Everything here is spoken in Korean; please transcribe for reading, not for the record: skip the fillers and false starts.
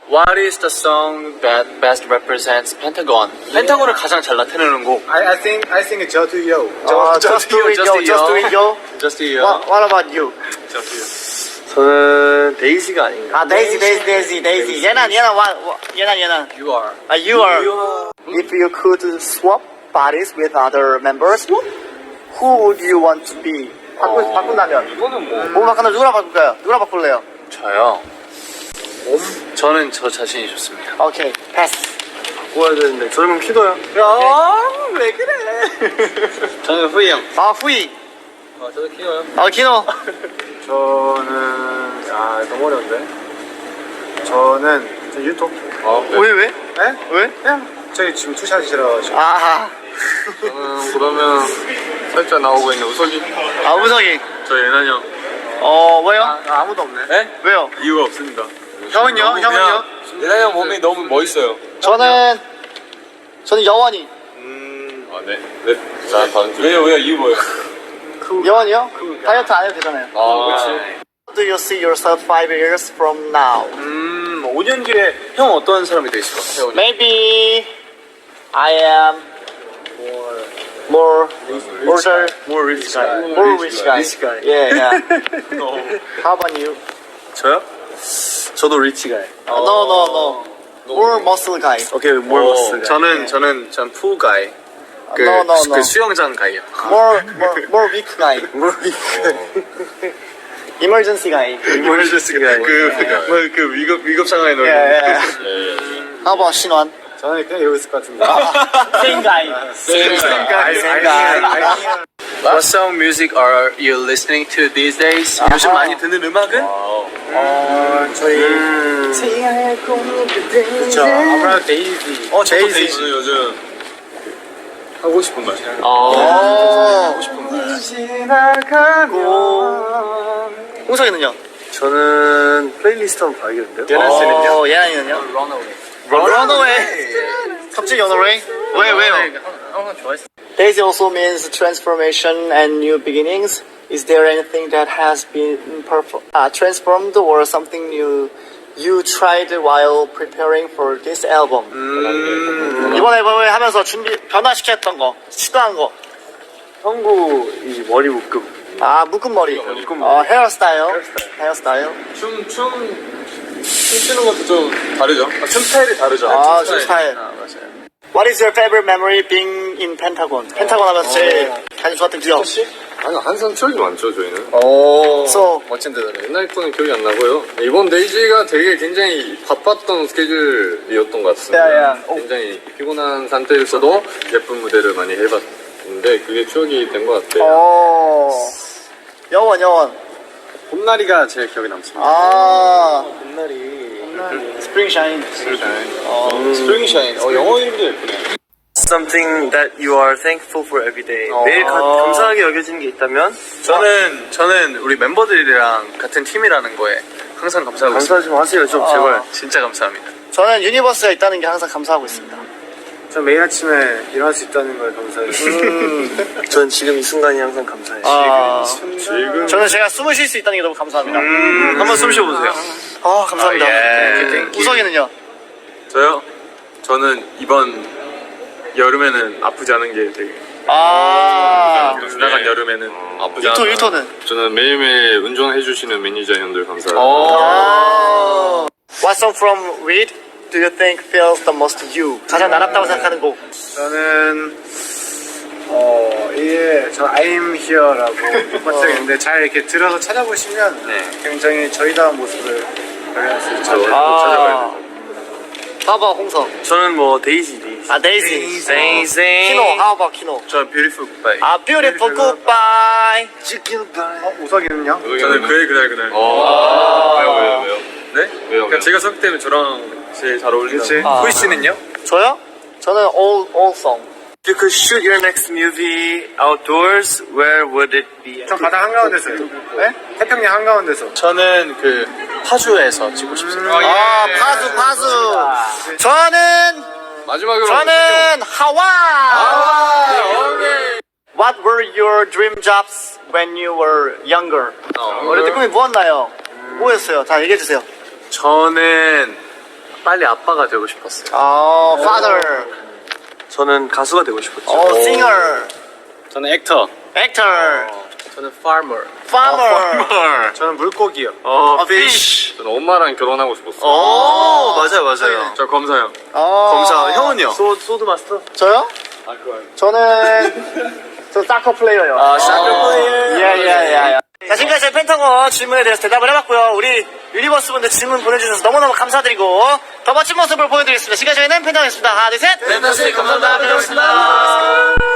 What is the song that best represents Pentagon? 펜타곤을 가장 잘 나타내는 곡. I think it's Just Do Yo. Just Do It Yo. Just Do It Yo. Just Do Yo. What about you? Just Do Yo. 저는 데이지가 아닌가. 아, Daisy. 얘는. You are. You are. If you could swap bodies with other members, who would you want to be? 바꾼다면. 이거는 뭐 바꾼다면 누구랑 바꿀까요? 누구랑 바꿀래요? 저요. 저는 저 자신이 좋습니다. 오케이, 패스. 바꿔야 되는데 저는 키도요. 왜 그래? 저는 후이 형. 아, 후이. 저도 키워요. 아, 키노. 저는 너무 어려운데. 저는 유토. 왜? 네? 왜? 그냥 저희 지금 투샷이 싫어가지고. 아, 저는 그러면 살짝 나오고 있는 우석이. 우석이. 저 예난이 형. 왜요? 아무도 없네. 네? 왜요? 이유가 없습니다. 형은요? 예난이 형 몸이 너무 멋있어요. 저는 여원이. 아 네. 네. 자 다음 주. 왜요? 이유 뭐예요? 여원이요? 다이어트 안 해도 되잖아요. 그렇지. Do you see yourself 5 years from now? 5년 뒤에 형 어떤 사람이 되시죠? Maybe I am more older, More rich guy. more rich guy. Rich guy. Yeah. How about you? 저요? 저도 리치 가이. No. More muscle guy. 오케이, more muscle guy. 저는 푸 가이. No. 그 수영장 가이요. More weak guy. More rich Emergency guy. emergency guy. 그 위급 상황에 놓여. Yeah. How about 신원? 저는 그냥 여기 있을 것 같은데. Same guy. Same guy. What song music are you listening to these days? 요즘 많이 듣는 음악은? 저희 그쵸. 아무래도 데이지. 저도 데이지. 요즘 하고 싶은 말. 홍석이는요? 저는 플레이리스트 한번 봐야겠는데요? 예나이는요? Runaway. 갑자기 Runaway? 왜요? 항상 좋아했어. Daisy also means transformation and new beginnings. Is there anything that has been transformed or something you tried while preparing for this album? 이번 앨범을 하면서 변화시켰던 거, 시도한 거. 형구 이 머리 묶음. 묶은 머리. 헤어스타일. 춤추는 것도 좀 다르죠. 춤 스타일이 다르죠. 춤 스타일. 맞아요. What is your favorite memory being in Pentagon? 펜타곤 하면서 제일 가장 좋았던 기억. 아니 항상 추억이 많죠 저희는. So, 멋진 대답이에요. 옛날 거는 기억이 안 나고요. 이번 데이지가 되게 굉장히 바빴던 스케줄이었던 것 같습니다. 굉장히 피곤한 상태에서도 예쁜 무대를 많이 해봤는데 그게 추억이 된 것 같아요. 여원. 봄날이가 제일 기억에 남습니다. 봄날이. Spring Shine. 스프링 샤인. 영어 이름도 예쁘네. Something that you are thankful for every day. 매일 감사하게 여겨지는 게 있다면? 저는 우리 멤버들이랑 같은 팀이라는 거에 항상 감사하고 있습니다. 감사 좀 하세요, 좀 제발. 진짜 감사합니다. 저는 유니버스가 있다는 게 항상 감사하고 있습니다. 저 매일 아침에 일어날 수 있다는 걸 감사해요. 전 지금 이 순간이 항상 감사해요. 지금 저는 제가 숨을 쉴 수 있다는 게 너무 감사합니다. 한번 숨 쉬어보세요. 감사합니다. 우석이는요? 저요? 저는 이번 여름에는 아프지 않은 게 되게 지나간 여름에는 아프지 않은 유토는? 저는 매일매일 운전해주시는 매니저 형들 감사해요. What song from Reed do you think feels the most you? 가장 나답다고 생각하는 곡. 저는 이게 저 I'm Here라고 곡인데 잘 이렇게 들어서 찾아보시면 굉장히 저희다운 모습을 발견할 수 있죠. 찾아봐야 돼요. 봐봐 홍석. 저는 뭐 데이지. 데이지. 데이지. 키노. How about 키노? 저 Beautiful Goodbye. Beautiful goodbye. 우석이는요? 저는 그날. 왜요? 네? 왜요? 그러니까 제가 생각 때문에 저랑 제일 잘 어울린다. 후이 씨는요? 저요? 저는 all song. If you could shoot your next movie outdoors, where would it be? 저 바다 한가운데서요. 네? 태평양 한가운데서. 저는 그 파주에서 찍고 싶습니다. 파주. 저는 마지막으로 하와이. What were your dream jobs when you were younger? 어릴 때 꿈이 뭐였나요? 뭐였어요? 다 얘기해 주세요. 저는 빨리 아빠가 되고 싶었어요. father. 저는 가수가 되고 싶었죠. singer. 저는 액터. actor. 저는 farmer. farmer. 저는 물고기요. fish. 저는 엄마랑 결혼하고 싶었어. 맞아요. 저 검사요. 검사. 형은요? 소드 마스터? 저요? 아, 그거요. 저 사커 플레이어요. 사커 플레이어. 예. 자, 지금까지 저희 펜타곤 질문에 대해서 대답을 해봤고요. 우리 유니버스 분들 질문 보내주셔서 너무너무 감사드리고 더 멋진 모습을 보여드리겠습니다. 지금까지 저희는 펜타곤이었습니다. 하나, 둘, 셋. 팬타스틱 감사합니다. 팬타곤이었습니다.